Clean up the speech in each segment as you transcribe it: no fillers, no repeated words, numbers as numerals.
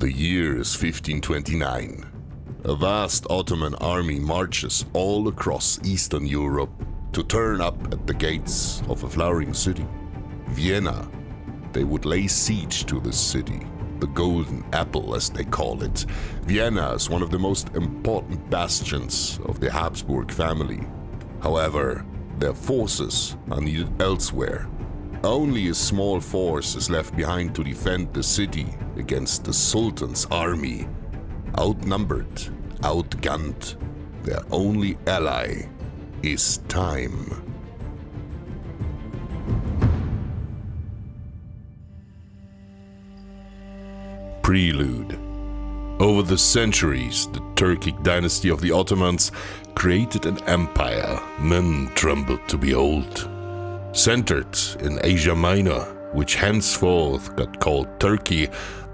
The year is 1529. A vast Ottoman army marches all across Eastern Europe to turn up at the gates of a flowering city, Vienna. They would lay siege to this city, the Golden Apple as they call it. Vienna is one of the most important bastions of the Habsburg family. However, their forces are needed elsewhere. Only a small force is left behind to defend the city against the Sultan's army. Outnumbered, outgunned, their only ally is time. Prelude. Over the centuries, the Turkic dynasty of the Ottomans created an empire men trembled to behold. Centered in Asia Minor, which henceforth got called Turkey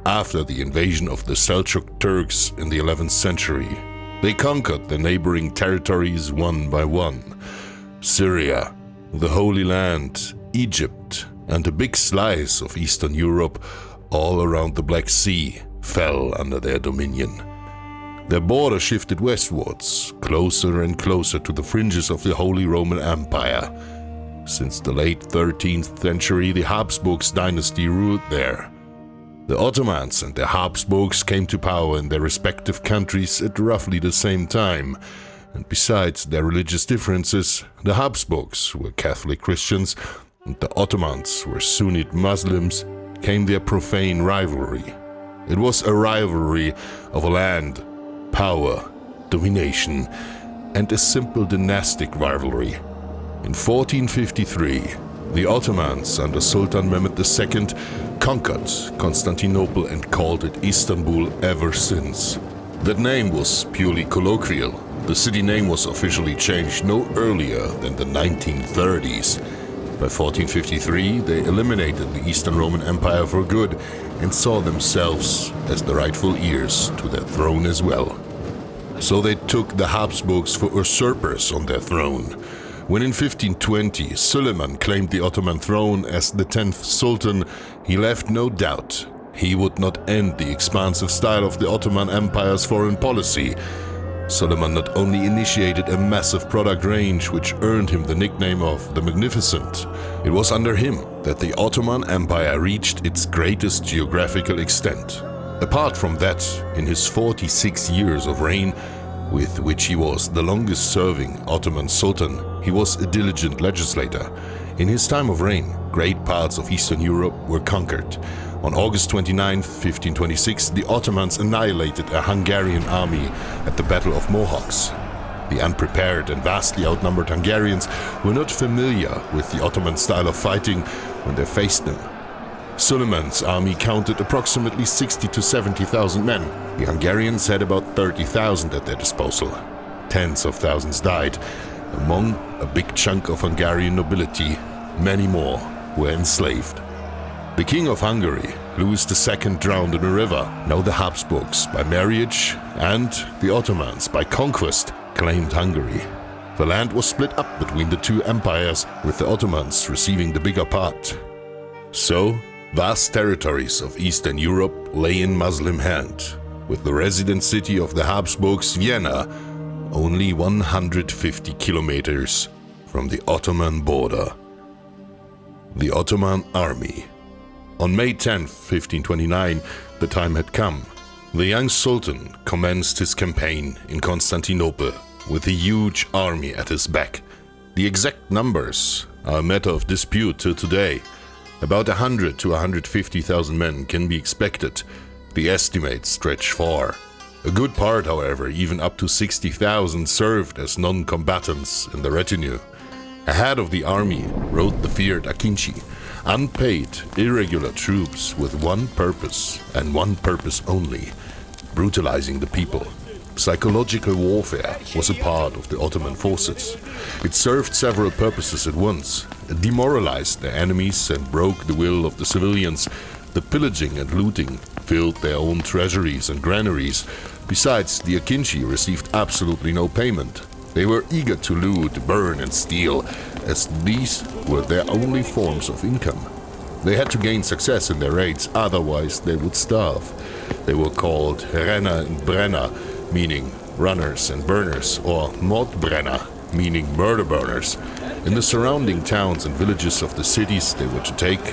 after the invasion of the Seljuk Turks in the 11th century. They conquered the neighboring territories one by one. Syria, the Holy Land, Egypt, and a big slice of Eastern Europe, all around the Black Sea, fell under their dominion. Their border shifted westwards, closer and closer to the fringes of the Holy Roman Empire. Since the late 13th century, the Habsburgs dynasty ruled there. The Ottomans and the Habsburgs came to power in their respective countries at roughly the same time, and besides their religious differences, the Habsburgs were Catholic Christians and the Ottomans were Sunnite Muslims, came their profane rivalry. It was a rivalry of land, power, domination, and a simple dynastic rivalry. In 1453, the Ottomans under Sultan Mehmed II conquered Constantinople and called it Istanbul ever since. That name was purely colloquial. The city name was officially changed no earlier than the 1930s. By 1453, they eliminated the Eastern Roman Empire for good and saw themselves as the rightful heirs to their throne as well. So they took the Habsburgs for usurpers on their throne. When in 1520 Sultan claimed the Ottoman throne as the 10th Sultan, he left no doubt he would not end the expansive style of the Ottoman Empire's foreign policy. Sultan not only initiated a massive product range which earned him the nickname of the Magnificent, it was under him that the Ottoman Empire reached its greatest geographical extent. Apart from that, in his 46 years of reign, with which he was the longest-serving Ottoman Sultan, he was a diligent legislator. In his time of reign, great parts of Eastern Europe were conquered. On August 29, 1526, the Ottomans annihilated a Hungarian army at the Battle of Mohacs. The unprepared and vastly outnumbered Hungarians were not familiar with the Ottoman style of fighting when they faced them. Suleiman's army counted approximately 60 to 70,000 men. The Hungarians had about 30,000 at their disposal. Tens of thousands died. Among a big chunk of Hungarian nobility, many more were enslaved. The King of Hungary, Louis II, drowned in a river. Now the Habsburgs by marriage and the Ottomans by conquest claimed Hungary. The land was split up between the two empires, with the Ottomans receiving the bigger part. So, vast territories of Eastern Europe lay in Muslim hand, with the resident city of the Habsburgs, Vienna, only 150 kilometers from the Ottoman border. The Ottoman Army. On May 10, 1529, the time had come. The young Sultan commenced his campaign in Constantinople with a huge army at his back. The exact numbers are a matter of dispute till today. About 100 to 150,000 men can be expected. The estimates stretch far. A good part, however, even up to 60,000, served as non-combatants in the retinue. Ahead of the army rode the feared Akinci, unpaid, irregular troops with one purpose and one purpose only: brutalizing the people. Psychological warfare was a part of the Ottoman forces. It served several purposes at once. It demoralized their enemies and broke the will of the civilians. The pillaging and looting filled their own treasuries and granaries. Besides, the Akinci received absolutely no payment. They were eager to loot, burn and steal, as these were their only forms of income. They had to gain success in their raids, otherwise they would starve. They were called Renner and Brenner, meaning runners and burners, or Mordbrenner, meaning murder burners. In the surrounding towns and villages of the cities they were to take,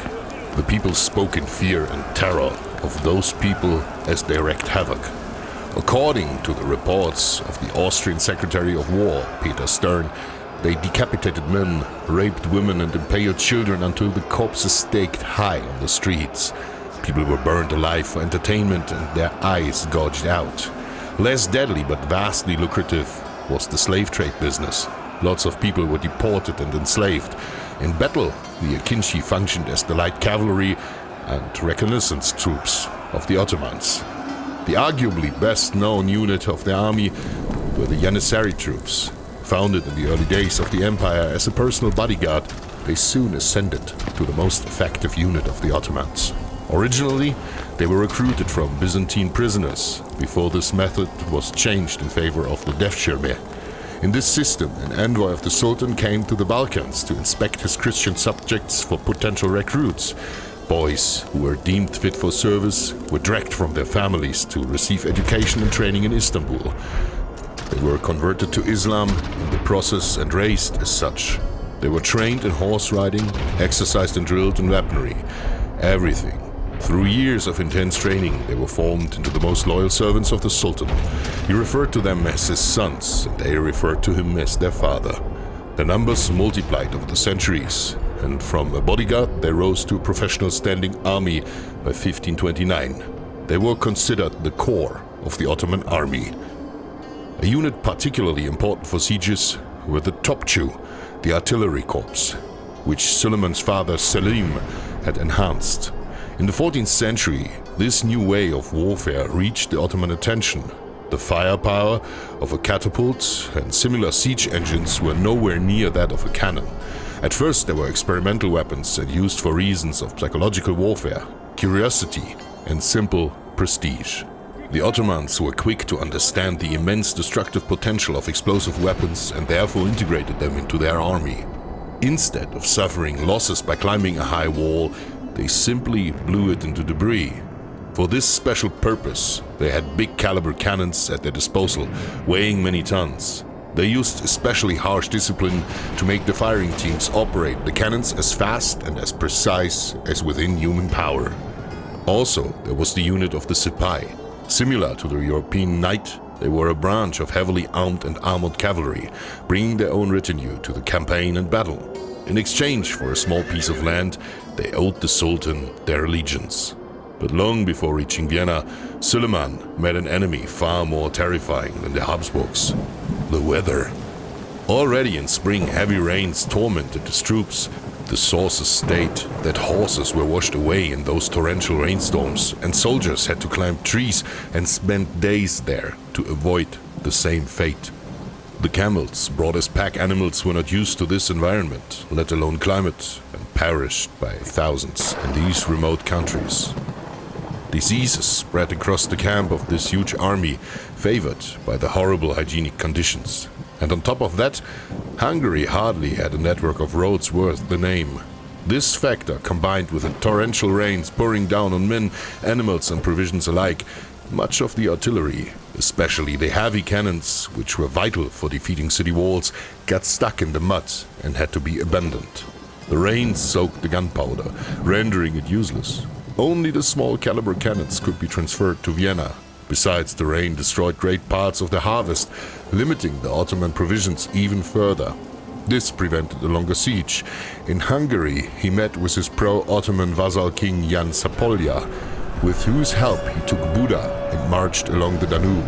the people spoke in fear and terror of those people as they wreaked havoc. According to the reports of the Austrian Secretary of War, Peter Stern, they decapitated men, raped women and impaled children until the corpses staked high on the streets. People were burned alive for entertainment and their eyes gouged out. Less deadly but vastly lucrative was the slave trade business. Lots of people were deported and enslaved. In battle, the Akinci functioned as the light cavalry and reconnaissance troops of the Ottomans. The arguably best-known unit of the army were the Janissary troops. Founded in the early days of the empire as a personal bodyguard, they soon ascended to the most effective unit of the Ottomans. Originally, they were recruited from Byzantine prisoners, before this method was changed in favor of the Devshirme. In this system, an envoy of the Sultan came to the Balkans to inspect his Christian subjects for potential recruits. Boys who were deemed fit for service were dragged from their families to receive education and training in Istanbul. They were converted to Islam in the process and raised as such. They were trained in horse riding, exercised and drilled in weaponry. Everything. Through years of intense training, they were formed into the most loyal servants of the Sultan. He referred to them as his sons, and they referred to him as their father. Their numbers multiplied over the centuries, and from a bodyguard they rose to a professional standing army by 1529. They were considered the core of the Ottoman Army. A unit particularly important for sieges were the Topçu, the artillery corps, which Suleiman's father Selim had enhanced. In the 14th century, this new way of warfare reached the Ottoman attention. The firepower of a catapult and similar siege engines were nowhere near that of a cannon. At first, they were experimental weapons and used for reasons of psychological warfare, curiosity, and simple prestige. The Ottomans were quick to understand the immense destructive potential of explosive weapons and therefore integrated them into their army. Instead of suffering losses by climbing a high wall, they simply blew it into debris. For this special purpose, they had big caliber cannons at their disposal, weighing many tons. They used especially harsh discipline to make the firing teams operate the cannons as fast and as precise as within human power. Also, there was the unit of the Sipai. Similar to the European knight, they were a branch of heavily armed and armored cavalry, bringing their own retinue to the campaign and battle. In exchange for a small piece of land, they owed the Sultan their allegiance. But long before reaching Vienna, Suleiman met an enemy far more terrifying than the Habsburgs: the weather. Already in spring, heavy rains tormented his troops. The sources state that horses were washed away in those torrential rainstorms, and soldiers had to climb trees and spend days there to avoid the same fate. The camels, brought as pack animals, were not used to this environment, let alone climate, and perished by thousands in these remote countries. Diseases spread across the camp of this huge army, favored by the horrible hygienic conditions. And on top of that, Hungary hardly had a network of roads worth the name. This factor, combined with the torrential rains pouring down on men, animals and provisions alike, much of the artillery, especially the heavy cannons, which were vital for defeating city walls, got stuck in the mud and had to be abandoned. The rains soaked the gunpowder, rendering it useless. Only the small caliber cannons could be transferred to Vienna. Besides, the rain destroyed great parts of the harvest, limiting the Ottoman provisions even further. This prevented a longer siege. In Hungary, he met with his pro-Ottoman vassal king Jan Zapolya, with whose help he took Buda and marched along the Danube,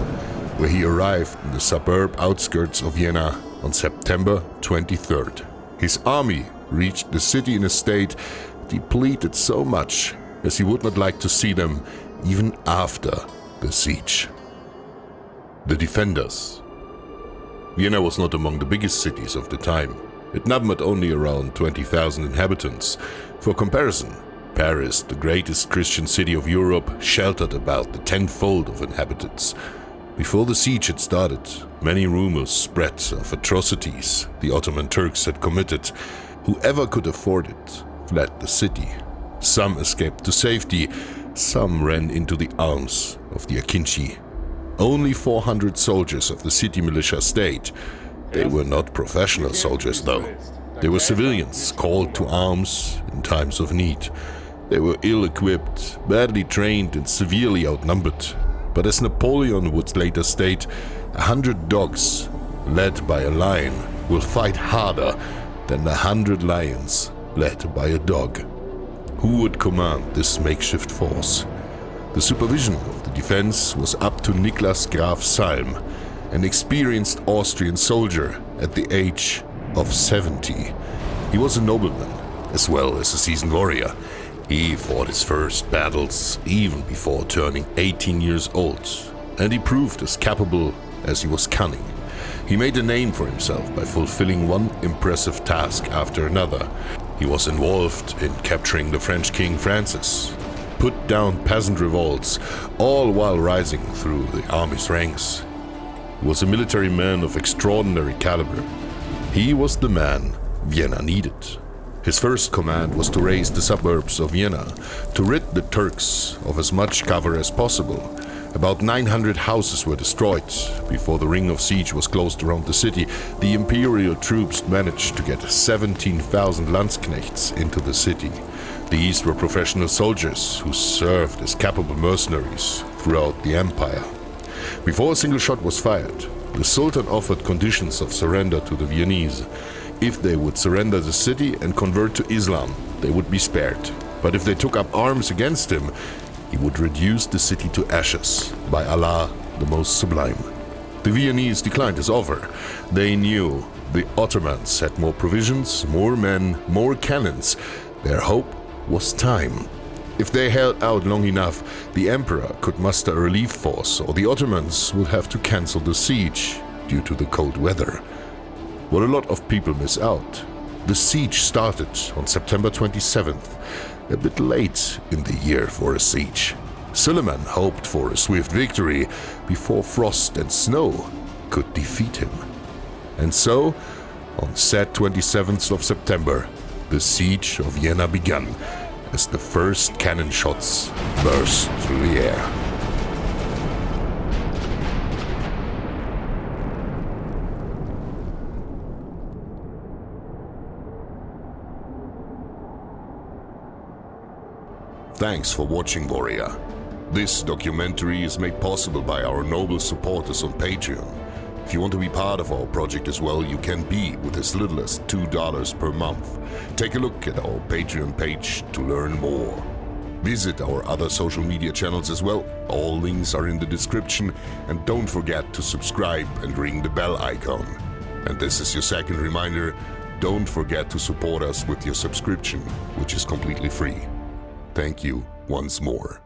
where he arrived in the suburb outskirts of Vienna on September 23rd. His army reached the city in a state depleted so much as he would not like to see them even after the siege. The defenders. Vienna was not among the biggest cities of the time. It numbered only around 20,000 inhabitants. For comparison, Paris, the greatest Christian city of Europe, sheltered about the tenfold of inhabitants. Before the siege had started, many rumors spread of atrocities the Ottoman Turks had committed. Whoever could afford it fled the city. Some escaped to safety, some ran into the arms of the Akinci. Only 400 soldiers of the city militia stayed. They were not professional soldiers, though. They were civilians called to arms in times of need. They were ill-equipped, badly trained, and severely outnumbered. But as Napoleon would later state, 100 dogs, led by a lion, will fight harder than 100 lions, led by a dog. Who would command this makeshift force? The supervision of the defense was up to Niklas Graf Salm, an experienced Austrian soldier at the age of 70. He was a nobleman, as well as a seasoned warrior. He fought his first battles even before turning 18 years old, and he proved as capable as he was cunning. He made a name for himself by fulfilling one impressive task after another. He was involved in capturing the French King Francis, put down peasant revolts, all while rising through the army's ranks. He was a military man of extraordinary caliber. He was the man Vienna needed. His first command was to raise the suburbs of Vienna, to rid the Turks of as much cover as possible. About 900 houses were destroyed. Before the ring of siege was closed around the city, the imperial troops managed to get 17,000 Landsknechts into the city. These were professional soldiers who served as capable mercenaries throughout the empire. Before a single shot was fired, the Sultan offered conditions of surrender to the Viennese. If they would surrender the city and convert to Islam, they would be spared. But if they took up arms against him, he would reduce the city to ashes, by Allah the Most Sublime. The Viennese declined his offer. They knew the Ottomans had more provisions, more men, more cannons. Their hope was time. If they held out long enough, the emperor could muster a relief force, or the Ottomans would have to cancel the siege due to the cold weather. What a lot of people miss out. The siege started on September 27th, a bit late in the year for a siege. Suleiman hoped for a swift victory before frost and snow could defeat him. And so, on said 27th of September, the siege of Vienna began, as the first cannon shots burst through the air. Thanks for watching, Warrior. This documentary is made possible by our noble supporters on Patreon. If you want to be part of our project as well, you can be with as little as $2 per month. Take a look at our Patreon page to learn more. Visit our other social media channels as well. All links are in the description. And don't forget to subscribe and ring the bell icon. And this is your second reminder, don't forget to support us with your subscription, which is completely free. Thank you once more.